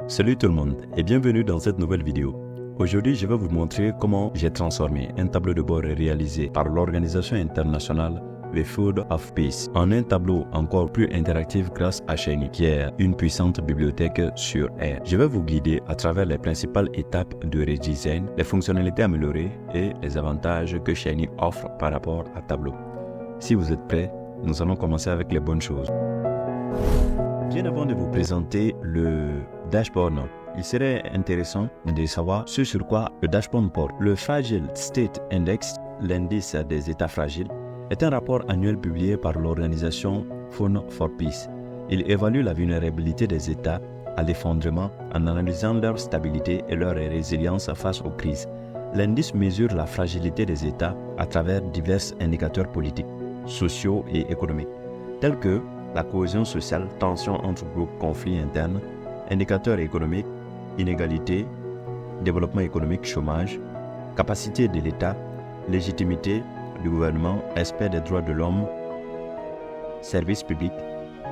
Salut tout le monde et bienvenue dans cette nouvelle vidéo. Aujourd'hui, je vais vous montrer comment j'ai transformé un tableau de bord réalisé par l'organisation internationale The Food of Peace en un tableau encore plus interactif grâce à Shiny, qui est une puissante bibliothèque sur R. Je vais vous guider à travers les principales étapes de redesign, les fonctionnalités améliorées et les avantages que Shiny offre par rapport à Tableau. Si vous êtes prêts, nous allons commencer avec les bonnes choses. Bien avant de vous présenter le dashboard, il serait intéressant de savoir ce sur quoi le dashboard porte. Le Fragile State Index, l'indice des états fragiles, est un rapport annuel publié par l'organisation Food for Peace. Il évalue la vulnérabilité des États à l'effondrement en analysant leur stabilité et leur résilience face aux crises. L'indice mesure la fragilité des États à travers divers indicateurs politiques, sociaux et économiques, tels que la cohésion sociale, tensions entre groupes, conflits internes, indicateurs économiques, inégalités, développement économique, chômage, capacité de l'État, légitimité du gouvernement, respect des droits de l'homme, services publics,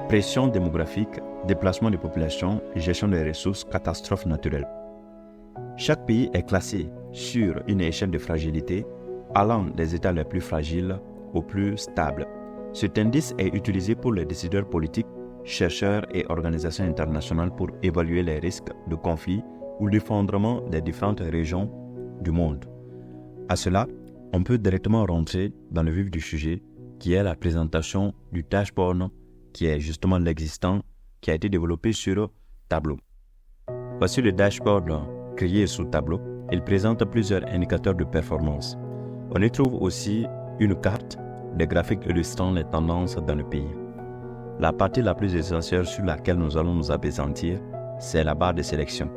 pression démographique, déplacement des populations, gestion des ressources, catastrophes naturelles. Chaque pays est classé sur une échelle de fragilité allant des États les plus fragiles aux plus stables. Cet indice est utilisé pour les décideurs politiques, chercheurs et organisations internationales pour évaluer les risques de conflit ou d'effondrement des différentes régions du monde. À cela, on peut directement rentrer dans le vif du sujet, qui est la présentation du dashboard, qui est justement l'existant, qui a été développé sur Tableau. Voici le dashboard créé sous Tableau. Il présente plusieurs indicateurs de performance. On y trouve aussi une carte des graphiques illustrant les tendances dans le pays. La partie la plus essentielle sur laquelle nous allons nous appesantir, c'est la barre de sélection.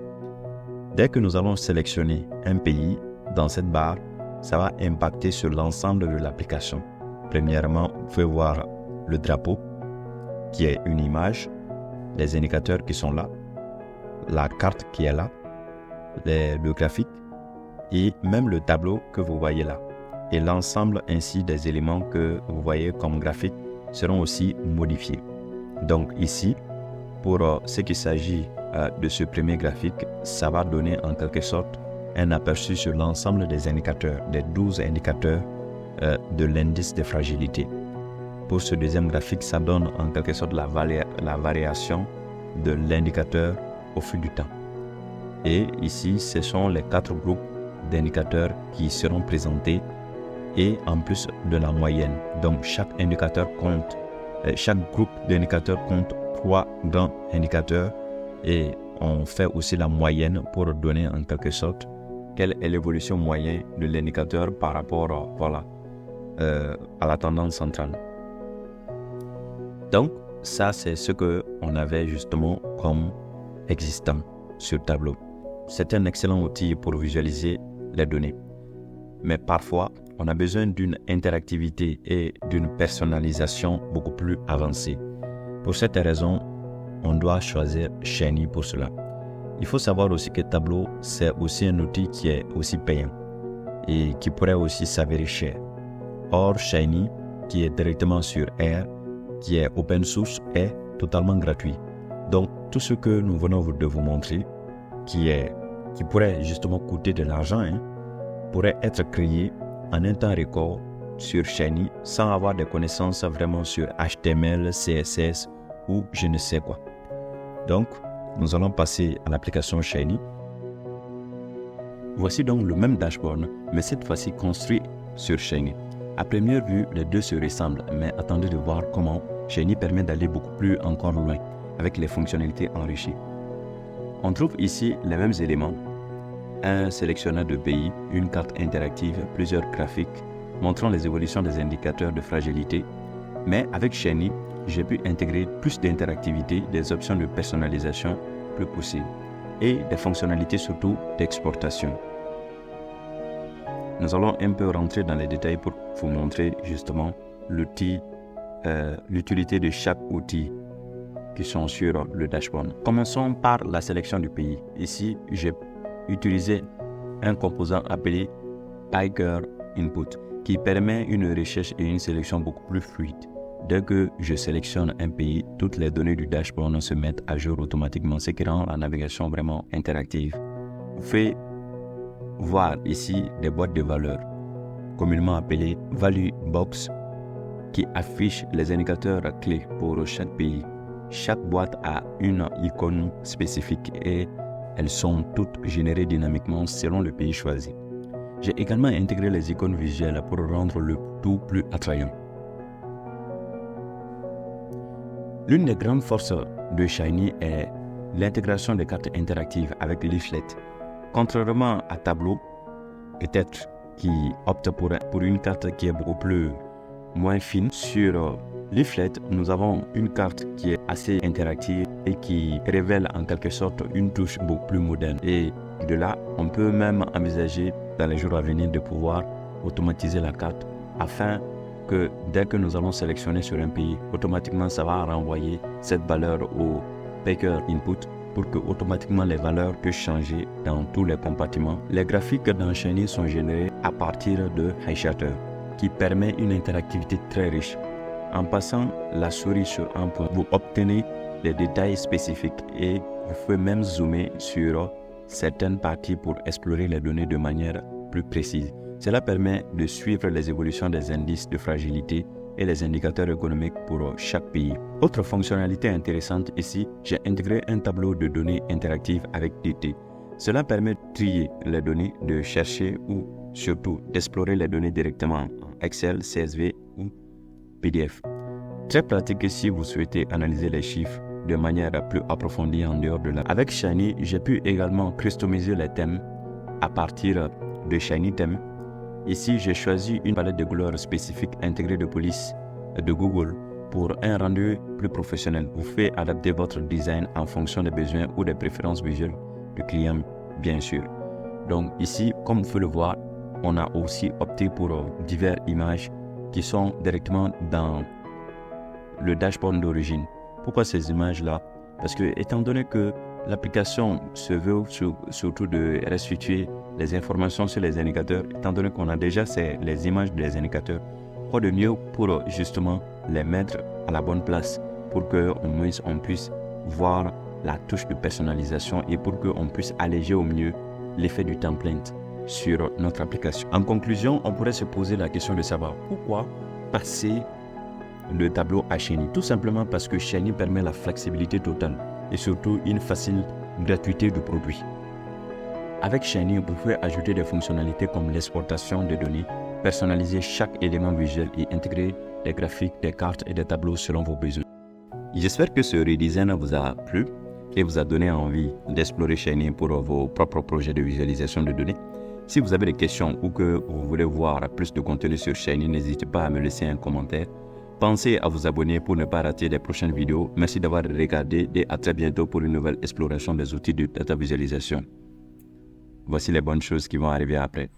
Dès que nous allons sélectionner un pays, dans cette barre, ça va impacter sur l'ensemble de l'application. Premièrement, vous pouvez voir le drapeau, qui est une image, les indicateurs qui sont là, la carte qui est là, le graphique et même le tableau que vous voyez là. Et l'ensemble ainsi des éléments que vous voyez comme graphique seront aussi modifiés. Donc ici, pour ce qui s'agit de ce premier graphique, ça va donner en quelque sorte un aperçu sur l'ensemble des indicateurs, des 12 indicateurs de l'indice de fragilité. Pour ce deuxième graphique, ça donne en quelque sorte la variation de l'indicateur au fil du temps. Et ici, ce sont les 4 groupes d'indicateurs qui seront présentés et en plus de la moyenne. Donc chaque indicateur compte, chaque groupe d'indicateurs compte 3 grands indicateurs et on fait aussi la moyenne pour donner en quelque sorte quelle est l'évolution moyenne de l'indicateur par rapport à la tendance centrale. Donc ça c'est ce qu'on avait justement comme existant sur Tableau. C'est un excellent outil pour visualiser les données. Mais parfois, on a besoin d'une interactivité et d'une personnalisation beaucoup plus avancée. Pour cette raison, on doit choisir Shiny pour cela. Il faut savoir aussi que Tableau, c'est aussi un outil qui est aussi payant et qui pourrait aussi s'avérer cher. Or, Shiny, qui est directement sur R, qui est open source, est totalement gratuit. Donc, tout ce que nous venons de vous montrer, qui pourrait justement coûter de l'argent, pourrait être créé en un temps record sur Shiny sans avoir des connaissances vraiment sur HTML, CSS ou je ne sais quoi. Donc, nous allons passer à l'application Shiny. Voici donc le même dashboard, mais cette fois-ci construit sur Shiny. À première vue, les deux se ressemblent, mais attendez de voir comment Shiny permet d'aller beaucoup plus encore loin avec les fonctionnalités enrichies. On trouve ici les mêmes éléments. Un sélectionneur de pays, une carte interactive, plusieurs graphiques montrant les évolutions des indicateurs de fragilité. Mais avec Shiny, j'ai pu intégrer plus d'interactivité, des options de personnalisation plus poussées et des fonctionnalités surtout d'exportation. Nous allons un peu rentrer dans les détails pour vous montrer justement l'utilité de chaque outil qui sont sur le dashboard. Commençons par la sélection du pays. Ici, j'ai utilisé un composant appelé Tiger Input qui permet une recherche et une sélection beaucoup plus fluide dès que je sélectionne un pays, toutes les données du dashboard se mettent à jour automatiquement, ce qui rend la navigation vraiment interactive. Vous pouvez voir ici des boîtes de valeurs, communément appelées Value Box, qui affichent les indicateurs clés pour chaque pays. Chaque boîte a une icône spécifique et elles sont toutes générées dynamiquement selon le pays choisi. J'ai également intégré les icônes visuelles pour rendre le tout plus attrayant. L'une des grandes forces de Shiny est l'intégration des cartes interactives avec Leaflet. Contrairement à Tableau, peut-être qui opte pour une carte qui est beaucoup moins fine, sur Leaflet, nous avons une carte qui est assez interactive et qui révèle en quelque sorte une touche beaucoup plus moderne. Et de là, on peut même envisager dans les jours à venir de pouvoir automatiser la carte afin que dès que nous allons sélectionner sur un pays, automatiquement ça va renvoyer cette valeur au Packer Input pour que automatiquement les valeurs puissent changer dans tous les compartiments. Les graphiques dans Shiny sont générés à partir de HighCharter, qui permet une interactivité très riche. En passant la souris sur un point, vous obtenez des détails spécifiques et vous pouvez même zoomer sur certaines parties pour explorer les données de manière plus précise. Cela permet de suivre les évolutions des indices de fragilité et les indicateurs économiques pour chaque pays. Autre fonctionnalité intéressante ici, j'ai intégré un tableau de données interactives avec DT. Cela permet de trier les données, de chercher ou surtout d'explorer les données directement en Excel, CSV ou PDF. Très pratique si vous souhaitez analyser les chiffres de manière plus approfondie en dehors de la. Avec Shiny, j'ai pu également customiser les thèmes à partir de Shiny Theme. Ici, j'ai choisi une palette de couleurs spécifiques intégrée de police de Google pour un rendu plus professionnel. Vous pouvez adapter votre design en fonction des besoins ou des préférences visuelles du client, bien sûr. Donc ici, comme vous pouvez le voir, on a aussi opté pour diverses images qui sont directement dans le dashboard d'origine. Pourquoi ces images-là? Parce que étant donné que l'application se veut surtout de restituer les informations sur les indicateurs, étant donné qu'on a déjà les images des indicateurs, quoi de mieux pour justement les mettre à la bonne place pour qu'on puisse voir la touche de personnalisation et pour qu'on puisse alléger au mieux l'effet du template sur notre application. En conclusion, on pourrait se poser la question de savoir pourquoi passer le tableau à Shiny. Tout simplement parce que Shiny permet la flexibilité totale et surtout une facile gratuité du produit. Avec Shiny, vous pouvez ajouter des fonctionnalités comme l'exportation de données, personnaliser chaque élément visuel et intégrer des graphiques, des cartes et des tableaux selon vos besoins. J'espère que ce redesign vous a plu et vous a donné envie d'explorer Shiny pour vos propres projets de visualisation de données. Si vous avez des questions ou que vous voulez voir plus de contenu sur Shiny, n'hésitez pas à me laisser un commentaire. Pensez à vous abonner pour ne pas rater les prochaines vidéos. Merci d'avoir regardé et à très bientôt pour une nouvelle exploration des outils de data visualisation. Voici les bonnes choses qui vont arriver après.